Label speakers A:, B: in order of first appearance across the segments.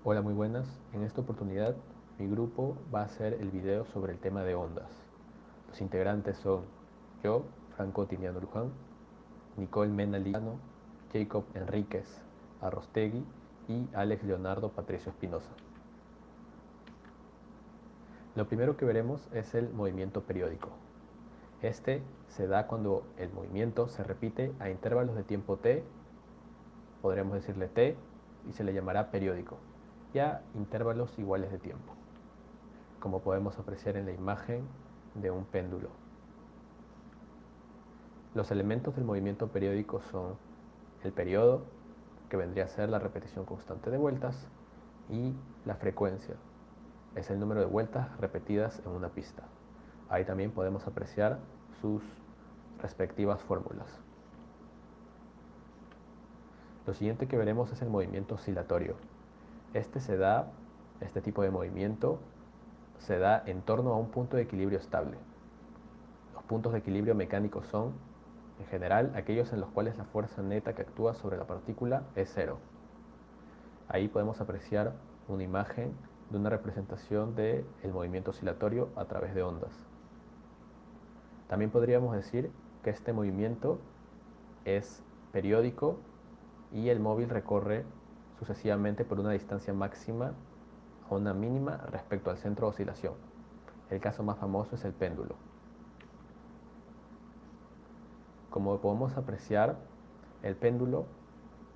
A: Hola, muy buenas. En esta oportunidad mi grupo va a hacer el video sobre el tema de ondas. Los integrantes son yo, Franco Timiano Luján, Nicole Mena Lizano, Jacob Enríquez Arrostegui y Alex Leonardo Patricio Espinosa. Lo primero que veremos es el movimiento periódico. Este se da cuando el movimiento se repite a intervalos de tiempo t, podríamos decirle t, y se le llamará periódico, y a intervalos iguales de tiempo, como podemos apreciar en la imagen de un péndulo. Los elementos del movimiento periódico son el periodo, que vendría a ser la repetición constante de vueltas, y la frecuencia, es el número de vueltas repetidas en una pista. Ahí también podemos apreciar sus respectivas fórmulas. Lo siguiente que veremos es el movimiento oscilatorio. Este tipo de movimiento se da en torno a un punto de equilibrio estable. Los puntos de equilibrio mecánicos son, en general, aquellos en los cuales la fuerza neta que actúa sobre la partícula es cero. Ahí podemos apreciar una imagen de una representación del movimiento oscilatorio a través de ondas. También podríamos decir que este movimiento es periódico y el móvil recorre sucesivamente por una distancia máxima a una mínima respecto al centro de oscilación. El caso más famoso es el péndulo. Como podemos apreciar, el péndulo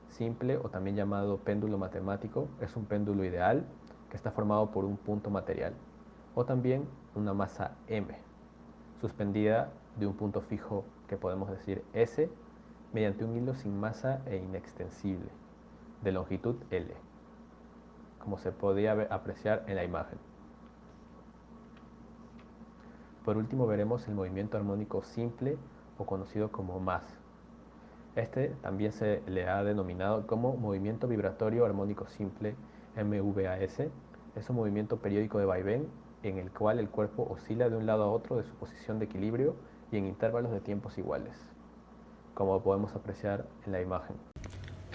A: simple, o también llamado péndulo matemático, es un péndulo ideal que está formado por un punto material, o también una masa m, suspendida de un punto fijo que podemos decir S, mediante un hilo sin masa e inextensible, de longitud L, como se podía apreciar en la imagen. Por último veremos el movimiento armónico simple, o conocido como MAS. Este también se le ha denominado como movimiento vibratorio armónico simple, MVAS. Es un movimiento periódico de vaivén en el cual el cuerpo oscila de un lado a otro de su posición de equilibrio y en intervalos de tiempos iguales, como podemos apreciar en la imagen.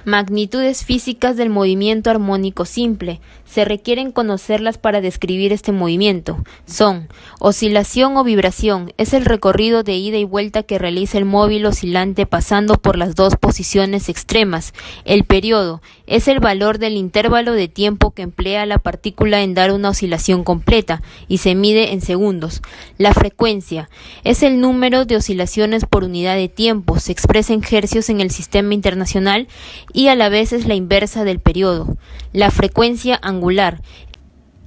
B: Magnitudes físicas del movimiento armónico simple. Se requieren conocerlas para describir este movimiento. Son: oscilación o vibración. Es el recorrido de ida y vuelta que realiza el móvil oscilante pasando por las dos posiciones extremas. El periodo es el valor del intervalo de tiempo que emplea la partícula en dar una oscilación completa y se mide en segundos. La frecuencia es el número de oscilaciones por unidad de tiempo. Se expresa en hercios en el sistema internacional y a la vez es la inversa del periodo. La frecuencia angular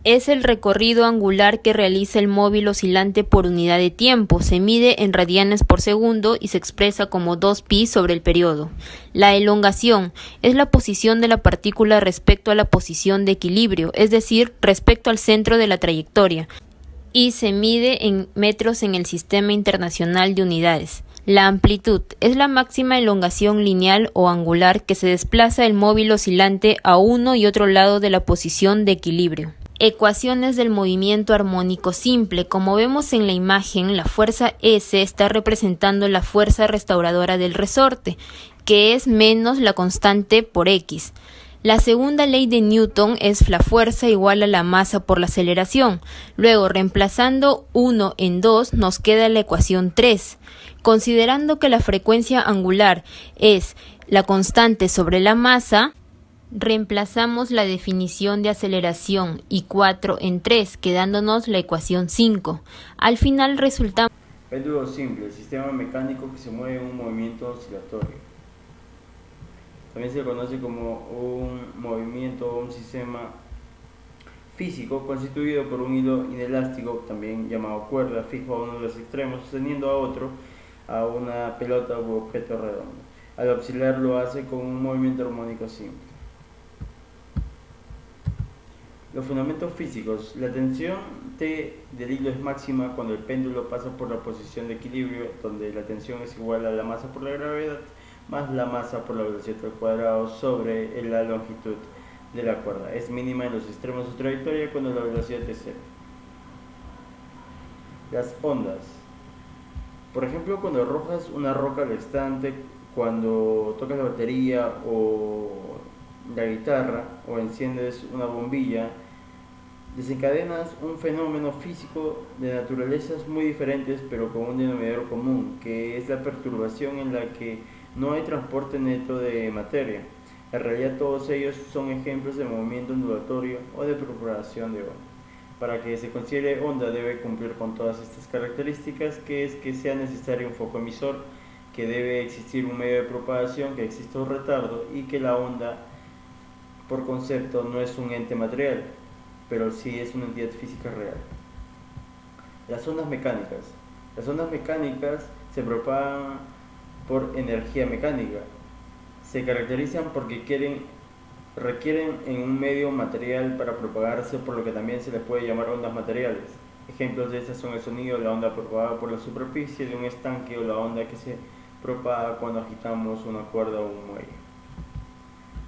B: es el recorrido angular que realiza el móvil oscilante por unidad de tiempo. Se mide en radianes por segundo y se expresa como 2π sobre el periodo. La elongación es la posición de la partícula respecto a la posición de equilibrio, es decir, respecto al centro de la trayectoria, y se mide en metros en el Sistema Internacional de Unidades. La amplitud es la máxima elongación lineal o angular que se desplaza el móvil oscilante a uno y otro lado de la posición de equilibrio. Ecuaciones del movimiento armónico simple. Como vemos en la imagen, la fuerza S está representando la fuerza restauradora del resorte, que es menos la constante por X. La segunda ley de Newton es la fuerza igual a la masa por la aceleración. Luego, reemplazando 1 en 2, nos queda la ecuación 3. Considerando que la frecuencia angular es la constante sobre la masa, reemplazamos la definición de aceleración y 4 en 3, quedándonos la ecuación 5. Al final resulta
C: péndulo simple, sistema mecánico que se mueve en un movimiento oscilatorio. También se conoce como un movimiento o un sistema físico constituido por un hilo inelástico, también llamado cuerda, fijo a uno de los extremos, sosteniendo a otro a una pelota u objeto redondo. Al oscilar lo hace con un movimiento armónico simple. Los fundamentos físicos. La tensión T del hilo es máxima cuando el péndulo pasa por la posición de equilibrio, donde la tensión es igual a la masa por la gravedad más la masa por la velocidad al cuadrado sobre la longitud de la cuerda. Es mínima en los extremos de su trayectoria cuando la velocidad es cero. Las ondas. Por ejemplo, cuando arrojas una roca al estante, cuando tocas la batería o la guitarra o enciendes una bombilla, desencadenas un fenómeno físico de naturalezas muy diferentes pero con un denominador común, que es la perturbación en la que no hay transporte neto de materia. En realidad todos ellos son ejemplos de movimiento ondulatorio o de propagación de onda. Para que se considere onda debe cumplir con todas estas características, que es que sea necesario un foco emisor, que debe existir un medio de propagación, que exista un retardo y que la onda por concepto no es un ente material, pero sí es una entidad física real. Las ondas mecánicas. Las ondas mecánicas se propagan por energía mecánica. Se caracterizan porque requieren en un medio material para propagarse, por lo que también se les puede llamar ondas materiales. Ejemplos de estas son el sonido, la onda propagada por la superficie de un estanque o la onda que se propaga cuando agitamos una cuerda o un muelle.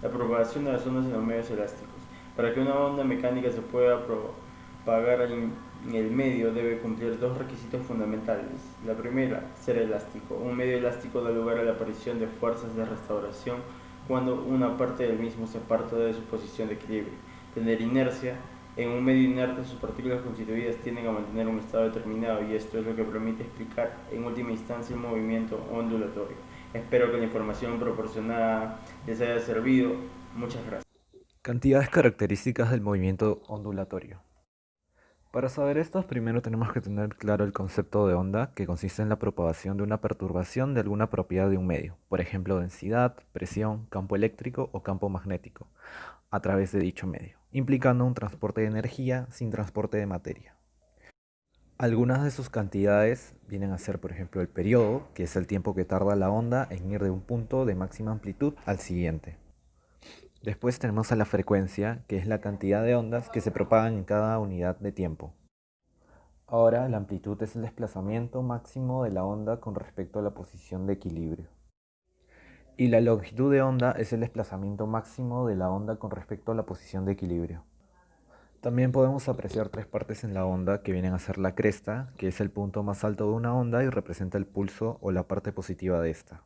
C: La propagación de las ondas en los medios elásticos. Para que una onda mecánica se pueda propagar en el medio debe cumplir dos requisitos fundamentales. La primera, ser elástico. Un medio elástico da lugar a la aparición de fuerzas de restauración cuando una parte del mismo se aparta de su posición de equilibrio. Tener inercia. En un medio inerte sus partículas constituidas tienden a mantener un estado determinado y esto es lo que permite explicar en última instancia el movimiento ondulatorio. Espero que la información proporcionada les haya servido. Muchas gracias.
D: Cantidades características del movimiento ondulatorio. Para saber esto, primero tenemos que tener claro el concepto de onda, que consiste en la propagación de una perturbación de alguna propiedad de un medio, por ejemplo densidad, presión, campo eléctrico o campo magnético, a través de dicho medio, implicando un transporte de energía sin transporte de materia. Algunas de sus cantidades vienen a ser, por ejemplo, el periodo, que es el tiempo que tarda la onda en ir de un punto de máxima amplitud al siguiente. Después tenemos a la frecuencia, que es la cantidad de ondas que se propagan en cada unidad de tiempo. Ahora, la amplitud es el desplazamiento máximo de la onda con respecto a la posición de equilibrio. Y la longitud de onda es el desplazamiento máximo de la onda con respecto a la posición de equilibrio. También podemos apreciar tres partes en la onda que vienen a ser la cresta, que es el punto más alto de una onda y representa el pulso o la parte positiva de esta.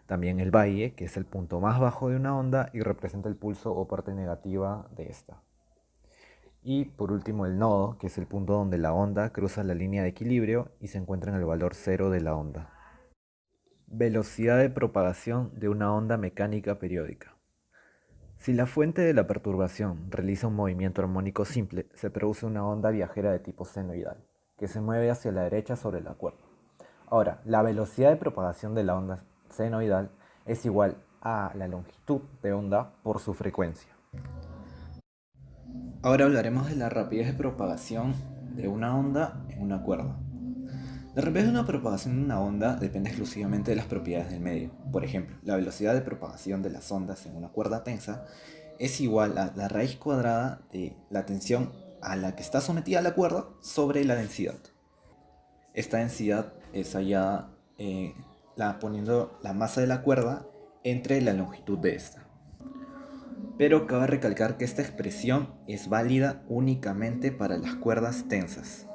D: También el valle, que es el punto más bajo de una onda y representa el pulso o parte negativa de esta. Y por último el nodo, que es el punto donde la onda cruza la línea de equilibrio y se encuentra en el valor cero de la onda. Velocidad de propagación de una onda mecánica periódica. Si la fuente de la perturbación realiza un movimiento armónico simple, se produce una onda viajera de tipo senoidal, que se mueve hacia la derecha sobre la cuerda. Ahora, la velocidad de propagación de la onda senoidal es igual a la longitud de onda por su frecuencia. Ahora hablaremos de la rapidez de propagación de una onda en una cuerda. La rapidez de una propagación de una onda depende exclusivamente de las propiedades del medio. Por ejemplo, la velocidad de propagación de las ondas en una cuerda tensa es igual a la raíz cuadrada de la tensión a la que está sometida la cuerda sobre la densidad. Esta densidad es hallada poniendo la masa de la cuerda entre la longitud de esta. Pero cabe recalcar que esta expresión es válida únicamente para las cuerdas tensas.